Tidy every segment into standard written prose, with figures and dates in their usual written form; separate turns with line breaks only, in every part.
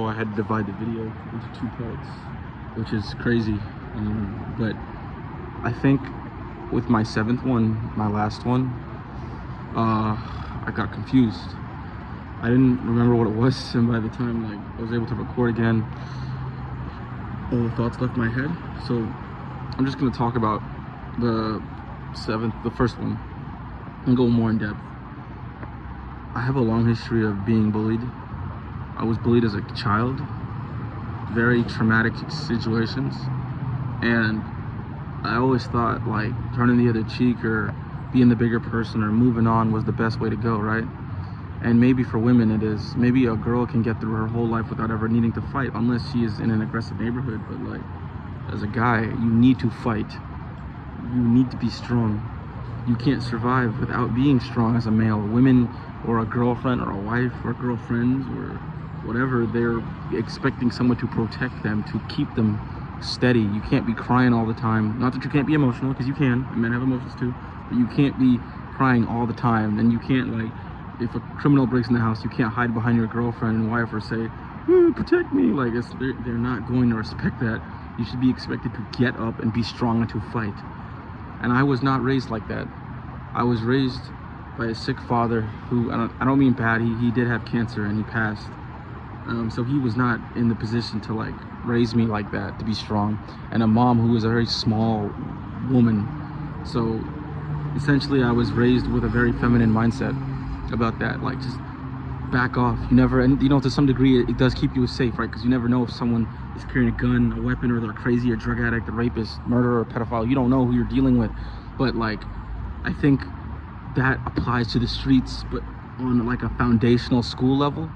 I had to divide the video into 2 parts, which is crazy. But I think with my 7th one, my last one, I got confused. I didn't remember what it was, and by the time I was able to record again, all the thoughts left my head. So I'm just gonna talk about the first one, and go more in depth. I have a long history of being bullied. I was bullied as a child, very traumatic situations, and I always thought turning the other cheek or being the bigger person or moving on was the best way to go, right? And maybe for women it is. Maybe a girl can get through her whole life without ever needing to fight, unless she is in an aggressive neighborhood. But as a guy, you need to fight. You need to be strong. You can't survive without being strong as a male. Women, or a girlfriend or a wife or girlfriends or whatever, they're expecting someone to protect them, to keep them steady. You can't be crying all the time. Not that you can't be emotional, because you can, and men have emotions too, but you can't be crying all the time. And you can't, if a criminal breaks in the house, you can't hide behind your girlfriend and wife or say, protect me. They're not going to respect that. You should be expected to get up and be strong and to fight. And I was not raised like that. I was raised by a sick father who, I don't mean bad, he did have cancer and he passed. So he was not in the position to raise me like that, to be strong. And a mom who was a very small woman. So essentially I was raised with a very feminine mindset about that. Just back off. You never, and to some degree it does keep you safe, right? Because you never know if someone is carrying a gun, a weapon, or they're crazy, or drug addict, a rapist, murderer, or pedophile. You don't know who you're dealing with. But I think that applies to the streets, but on a foundational school level.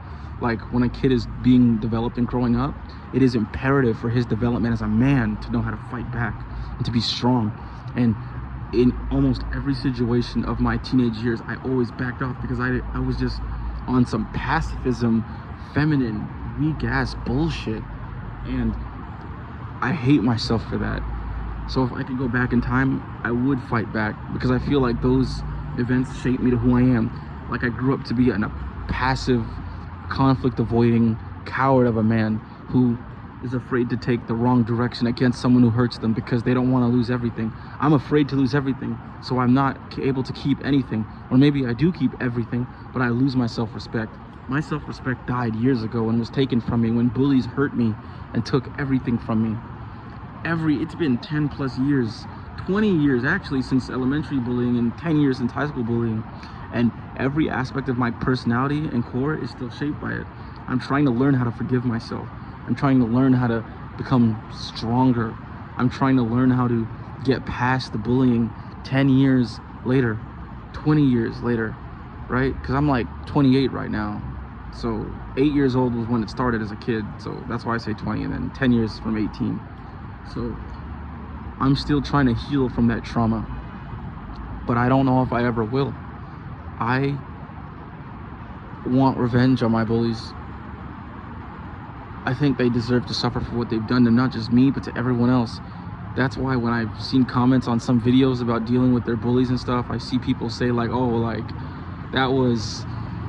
When a kid is being developed and growing up, it is imperative for his development as a man to know how to fight back and to be strong. And in almost every situation of my teenage years, I always backed off, because I was just on some pacifism, feminine, weak ass bullshit, and I hate myself for that. So if I could go back in time, I would fight back, because I feel like those events shaped me to who I am. I grew up to be a passive, conflict avoiding coward of a man who is afraid to take the wrong direction against someone who hurts them, because they don't want to lose everything. I'm afraid to lose everything, so I'm not able to keep anything. Or maybe I do keep everything, but I lose my self-respect. My self-respect died years ago and was taken from me when bullies hurt me and took everything from me. It's been 10 plus years, 20 years actually, since elementary bullying, and 10 years since high school bullying. And every aspect of my personality and core is still shaped by it. I'm trying to learn how to forgive myself. I'm trying to learn how to become stronger. I'm trying to learn how to get past the bullying 10 years later, 20 years later, right? Because I'm 28 right now. So 8 years old was when it started as a kid. So that's why I say 20, and then 10 years from 18. So I'm still trying to heal from that trauma, but I don't know if I ever will. I want revenge on my bullies. I think they deserve to suffer for what they've done to not just me, but to everyone else. That's why when I've seen comments on some videos about dealing with their bullies and stuff, I see people say that was,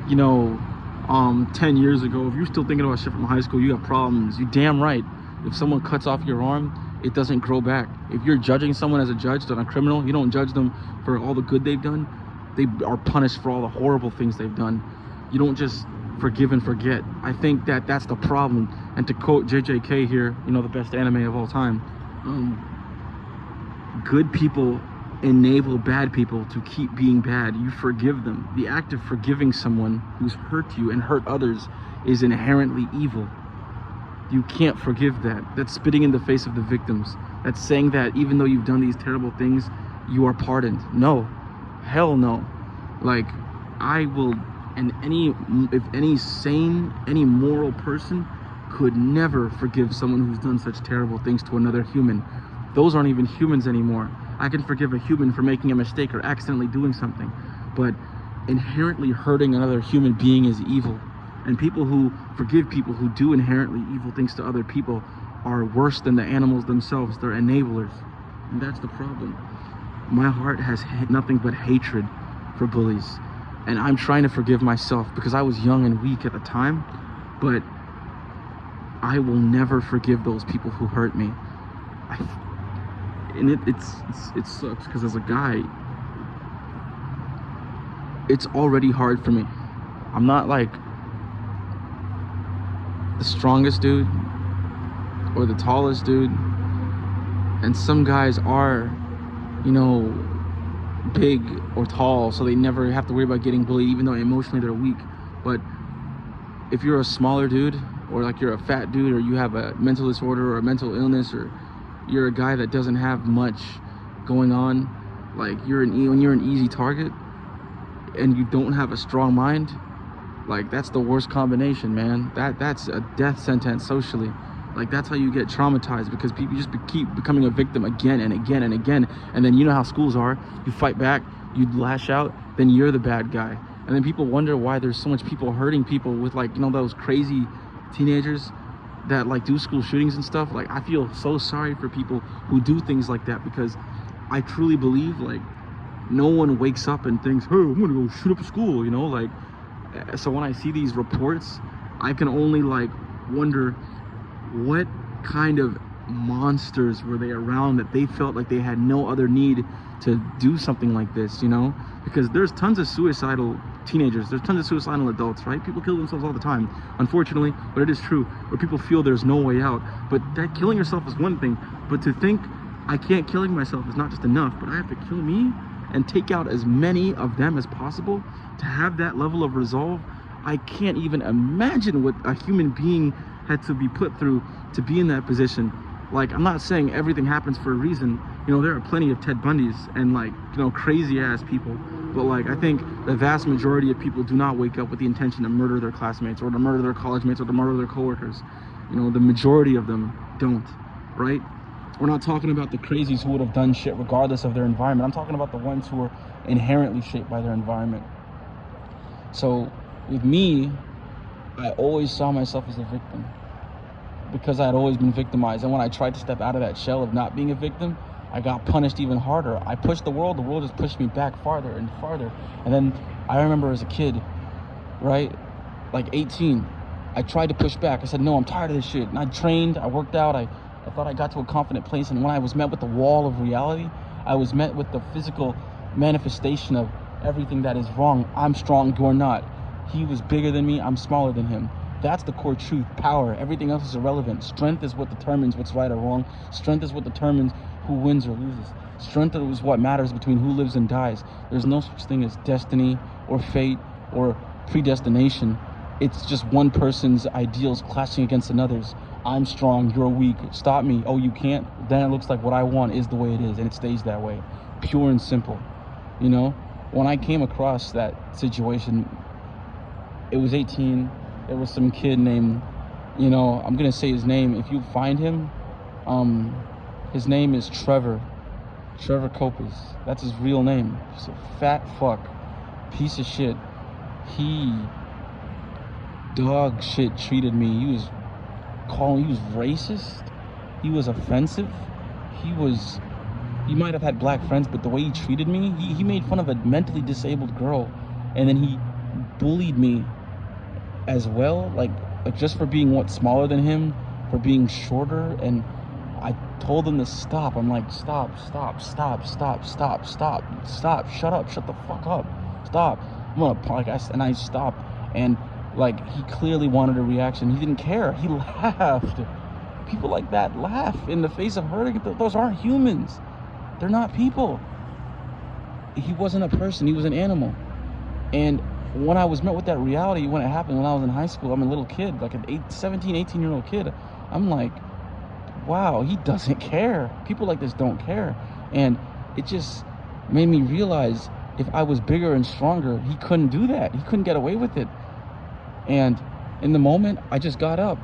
10 years ago. If you're still thinking about shit from high school, you have problems. You damn right. If someone cuts off your arm, it doesn't grow back. If you're judging someone as a judge on a criminal, you don't judge them for all the good they've done. They are punished for all the horrible things they've done. You don't just forgive and forget. I think that's the problem. And to quote JJK here, the best anime of all time, good people enable bad people to keep being bad. You forgive them. The act of forgiving someone who's hurt you and hurt others is inherently evil. You can't forgive that. That's spitting in the face of the victims. That's saying that even though you've done these terrible things, you are pardoned. No. Hell no. I will, and if any sane, any moral person could never forgive someone who's done such terrible things to another human. Those aren't even humans anymore. I can forgive a human for making a mistake or accidentally doing something, but inherently hurting another human being is evil. And people who forgive people who do inherently evil things to other people are worse than the animals themselves. They're enablers, and that's the problem. My heart has nothing but hatred for bullies, and I'm trying to forgive myself, because I was young and weak at the time, but I will never forgive those people who hurt me. And it sucks because as a guy, it's already hard for me. I'm not like the strongest dude or the tallest dude, and some guys are, you know, big or tall, so they never have to worry about getting bullied, even though emotionally they're weak. But if you're a smaller dude, or like you're a fat dude, or you have a mental disorder or a mental illness, or you're a guy that doesn't have much going on, like when you're an easy target and you don't have a strong mind, like that's the worst combination, man. That's a death sentence socially. Like that's how you get traumatized, because people just keep becoming a victim again and again and again. And then you know how schools are. You fight back, you lash out, then you're the bad guy. And then people wonder why there's so much people hurting people with, like, you know, those crazy teenagers that like do school shootings and stuff. Like I feel so sorry for people who do things like that, because I truly believe like no one wakes up and thinks, hey, I'm gonna go shoot up a school, you know. Like, so when I see these reports, I can only like wonder what kind of monsters were they around that they felt like they had no other need to do something like this, you know. Because there's tons of suicidal teenagers, there's tons of suicidal adults, right? People kill themselves all the time, unfortunately, but it is true, where people feel there's no way out. But that killing yourself is one thing, but to think I can't killing myself is not just enough, but I have to kill me and take out as many of them as possible to have that level of resolve. I can't even imagine what a human being had to be put through to be in that position. Like, I'm not saying everything happens for a reason. You know, there are plenty of Ted Bundys and, like, you know, crazy ass people. But like, I think the vast majority of people do not wake up with the intention to murder their classmates or to murder their college mates or to murder their coworkers. You know, the majority of them don't, right? We're not talking about the crazies who would have done shit regardless of their environment. I'm talking about the ones who are inherently shaped by their environment. So with me, I always saw myself as a victim, because I had always been victimized. And when I tried to step out of that shell of not being a victim, I got punished even harder. I pushed the world just pushed me back farther and farther. And then I remember as a kid, right, like 18, I tried to push back. I said, no, I'm tired of this shit. And I trained, I worked out, I thought I got to a confident place. And when I was met with the wall of reality, I was met with the physical manifestation of everything that is wrong. I'm strong, you're not. He was bigger than me, I'm smaller than him. That's the core truth. Power, everything else is irrelevant. Strength is what determines what's right or wrong. Strength is what determines who wins or loses. Strength is what matters between who lives and dies. There's no such thing as destiny or fate or predestination. It's just one person's ideals clashing against another's. I'm strong, you're weak, stop me. Oh, you can't? Then it looks like what I want is the way it is, and it stays that way. Pure and simple. You know, when I came across that situation, it was 18. There was some kid named, you know, I'm gonna say his name. If you find him, his name is Trevor Copus. That's his real name. He's a fat fuck, piece of shit. He dog shit treated me. He was racist. He was offensive. He might have had black friends, but the way he treated me, he made fun of a mentally disabled girl, and then he bullied me as well, like just for being smaller than him, for being shorter. And I told him to stop. I'm like, stop, shut up, shut the fuck up, stop. I'm gonna, like, I stopped, and like, he clearly wanted a reaction. He didn't care. He laughed. People like that laugh in the face of hurting. Those aren't humans. They're not people. He wasn't a person. He was an animal. And when I was met with that reality, when it happened when I was in high school, I'm a little kid, like an 17, 18-year-old kid. I'm like, wow, he doesn't care. People like this don't care. And it just made me realize, if I was bigger and stronger, he couldn't do that. He couldn't get away with it. And in the moment, I just got up.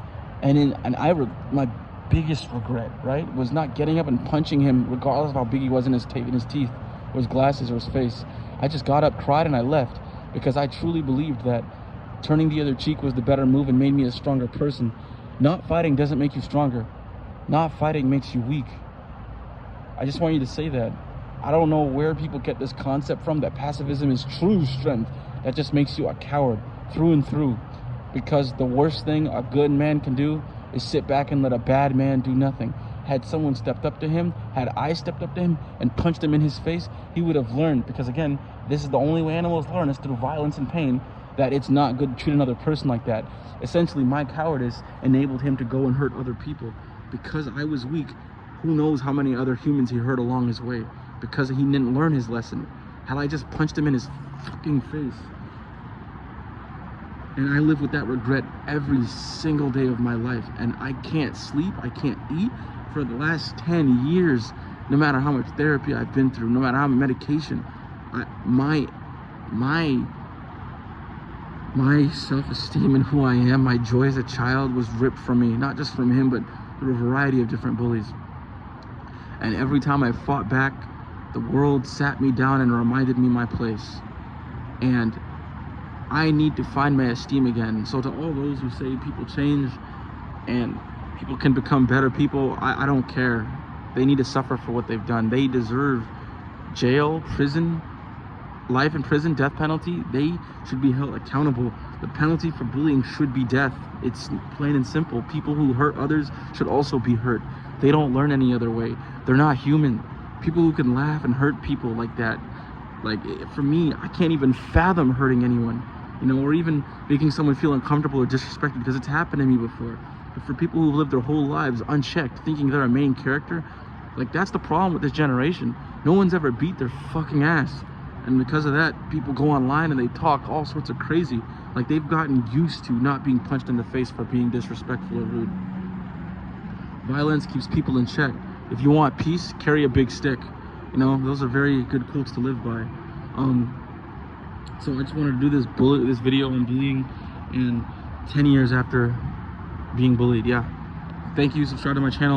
My biggest regret, right, was not getting up and punching him, regardless of how big he was in his teeth, or his glasses, or his face. I just got up, cried, and I left, because I truly believed that turning the other cheek was the better move and made me a stronger person. Not fighting doesn't make you stronger. Not fighting makes you weak. I just want you to say that. I don't know where people get this concept from, that pacifism is true strength. That just makes you a coward through and through. Because the worst thing a good man can do is sit back and let a bad man do nothing. Had someone stepped up to him, had I stepped up to him and punched him in his face, he would have learned, because again, this is the only way animals learn, is through violence and pain, that it's not good to treat another person like that. Essentially, my cowardice enabled him to go and hurt other people. Because I was weak, who knows how many other humans he hurt along his way, because he didn't learn his lesson. Had I just punched him in his fucking face. And I live with that regret every single day of my life. And I can't sleep, I can't eat for the last 10 years, no matter how much therapy I've been through, no matter how much medication. My self-esteem and who I am, my joy as a child was ripped from me, not just from him, but through a variety of different bullies. And every time I fought back, the world sat me down and reminded me my place. And I need to find my esteem again. So to all those who say people change and people can become better people, I don't care. They need to suffer for what they've done. They deserve jail, prison, life in prison, death penalty. They should be held accountable. The penalty for bullying should be death. It's plain and simple. People who hurt others should also be hurt. They don't learn any other way. They're not human. People who can laugh and hurt people like that, like, for me, I can't even fathom hurting anyone, you know, or even making someone feel uncomfortable or disrespected, because it's happened to me before. But for people who live their whole lives unchecked, thinking they're a main character, like, that's the problem with this generation. No one's ever beat their fucking ass. And because of that, people go online and they talk all sorts of crazy. Like, they've gotten used to not being punched in the face for being disrespectful or rude. Violence keeps people in check. If you want peace, carry a big stick. You know, those are very good quotes to live by. So I just wanted to do this video on bullying and 10 years after being bullied. Yeah. Thank you. Subscribe to my channel.